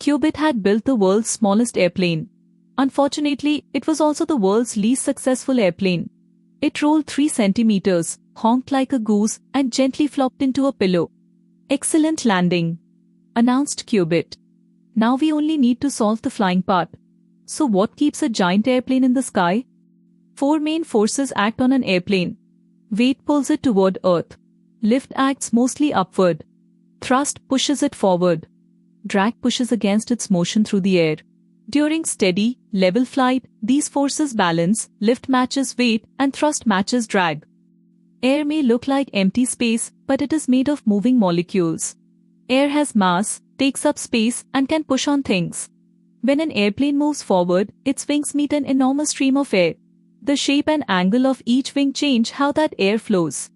Qubit had built the world's smallest airplane. Unfortunately, it was also the world's least successful airplane. It rolled 3 centimeters, honked like a goose, and gently flopped into a pillow. "Excellent landing," announced Qubit. "Now we only need to solve the flying part." So what keeps a giant airplane in the sky? 4 main forces act on an airplane. Weight pulls it toward Earth. Lift acts mostly upward. Thrust pushes it forward. Drag pushes against its motion through the air. During steady, level flight, these forces balance, lift matches weight, and thrust matches drag. Air may look like empty space, but it is made of moving molecules. Air has mass, takes up space, and can push on things. When an airplane moves forward, its wings meet an enormous stream of air. The shape and angle of each wing change how that air flows.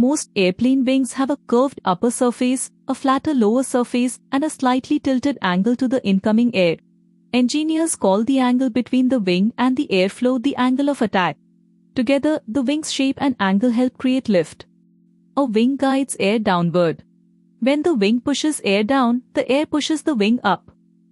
Most airplane wings have a curved upper surface, a flatter lower surface, and a slightly tilted angle to the incoming air. Engineers call the angle between the wing and the airflow the angle of attack. Together, the wing's shape and angle help create lift. A wing guides air downward. When the wing pushes air down, the air pushes the wing up.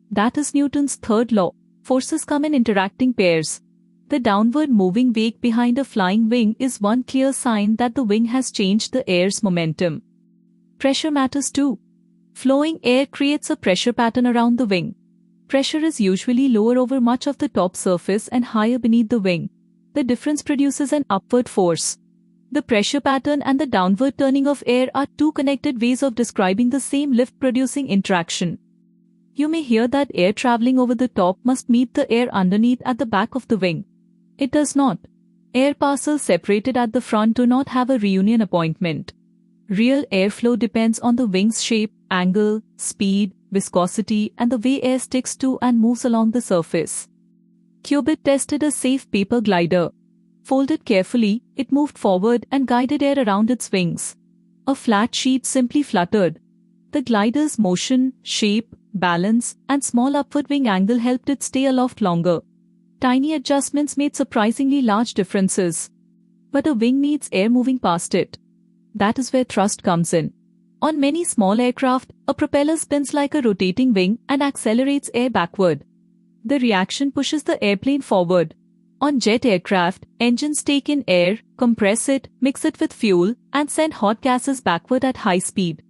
That is Newton's third law. Forces come in interacting pairs. The downward moving wake behind a flying wing is one clear sign that the wing has changed the air's momentum. Pressure matters too. Flowing air creates a pressure pattern around the wing. Pressure is usually lower over much of the top surface and higher beneath the wing. The difference produces an upward force. The pressure pattern and the downward turning of air are two connected ways of describing the same lift-producing interaction. You may hear that air traveling over the top must meet the air underneath at the back of the wing. It does not. Air parcels separated at the front do not have a reunion appointment. Real airflow depends on the wing's shape, angle, speed, viscosity, and the way air sticks to and moves along the surface. Qubit tested a safe paper glider. Folded carefully, it moved forward and guided air around its wings. A flat sheet simply fluttered. The glider's motion, shape, balance, and small upward wing angle helped it stay aloft longer. Tiny adjustments made surprisingly large differences. But a wing needs air moving past it. That is where thrust comes in. On many small aircraft, a propeller spins like a rotating wing and accelerates air backward. The reaction pushes the airplane forward. On jet aircraft, engines take in air, compress it, mix it with fuel, and send hot gases backward at high speed.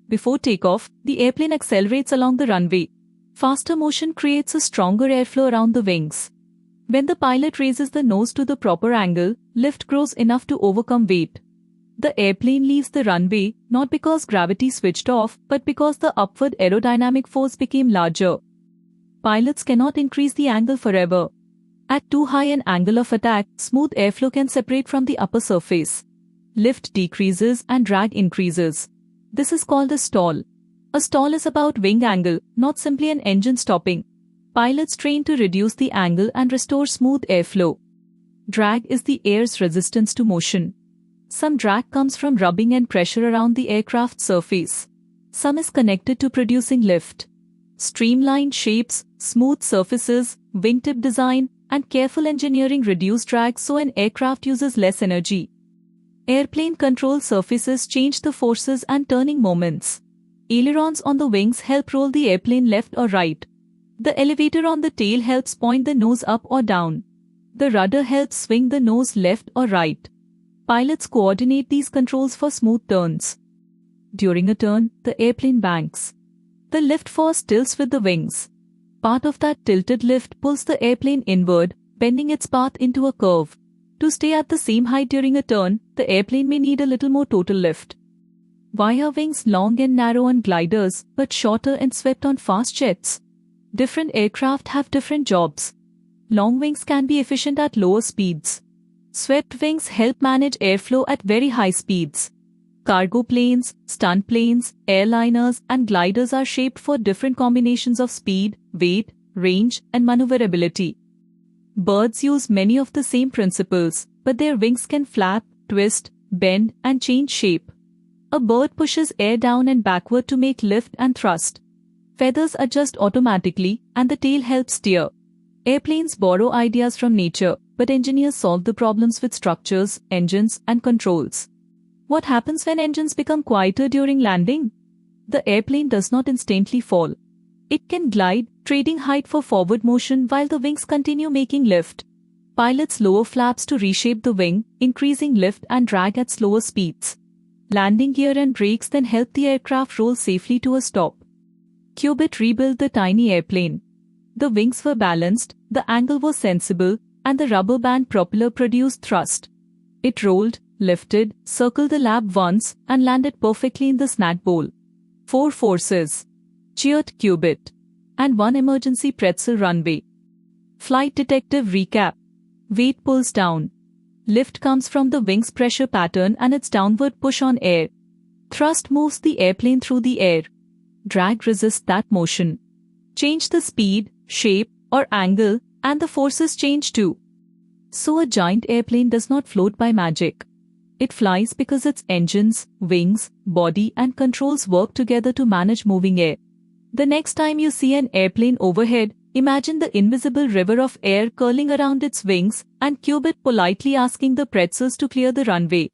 Before takeoff, the airplane accelerates along the runway. Faster motion creates a stronger airflow around the wings. When the pilot raises the nose to the proper angle, lift grows enough to overcome weight. The airplane leaves the runway not because gravity switched off, but because the upward aerodynamic force became larger. Pilots cannot increase the angle forever. At too high an angle of attack, smooth airflow can separate from the upper surface. Lift decreases and drag increases. This is called a stall. A stall is about wing angle, not simply an engine stopping. Pilots train to reduce the angle and restore smooth airflow. Drag is the air's resistance to motion. Some drag comes from rubbing and pressure around the aircraft's surface. Some is connected to producing lift. Streamlined shapes, smooth surfaces, wingtip design, and careful engineering reduce drag so an aircraft uses less energy. Airplane control surfaces change the forces and turning moments. Ailerons on the wings help roll the airplane left or right. The elevator on the tail helps point the nose up or down. The rudder helps swing the nose left or right. Pilots coordinate these controls for smooth turns. During a turn, the airplane banks. The lift force tilts with the wings. Part of that tilted lift pulls the airplane inward, bending its path into a curve. To stay at the same height during a turn, the airplane may need a little more total lift. Why are wings long and narrow on gliders, but shorter and swept on fast jets? Different aircraft have different jobs. Long wings can be efficient at lower speeds. Swept wings help manage airflow at very high speeds. Cargo planes, stunt planes, airliners, and gliders are shaped for different combinations of speed, weight, range, and maneuverability. Birds use many of the same principles, but their wings can flap, twist, bend, and change shape. A bird pushes air down and backward to make lift and thrust. Feathers adjust automatically, and the tail helps steer. Airplanes borrow ideas from nature, but engineers solve the problems with structures, engines, and controls. What happens when engines become quieter during landing? The airplane does not instantly fall. It can glide, trading height for forward motion while the wings continue making lift. Pilots lower flaps to reshape the wing, increasing lift and drag at slower speeds. Landing gear and brakes then help the aircraft roll safely to a stop. Qubit rebuilt the tiny airplane. The wings were balanced, the angle was sensible, and the rubber band propeller produced thrust. It rolled, lifted, circled the lab once, and landed perfectly in the snack bowl. 4 forces cheered Qubit. And 1 emergency pretzel runway. Flight detective recap. Weight pulls down. Lift comes from the wing's pressure pattern and its downward push on air. Thrust moves the airplane through the air. Drag resists that motion. Change the speed, shape, or angle, and the forces change too. So a giant airplane does not float by magic. It flies because its engines, wings, body, and controls work together to manage moving air. The next time you see an airplane overhead, imagine the invisible river of air curling around its wings and Qubit politely asking the pretzels to clear the runway.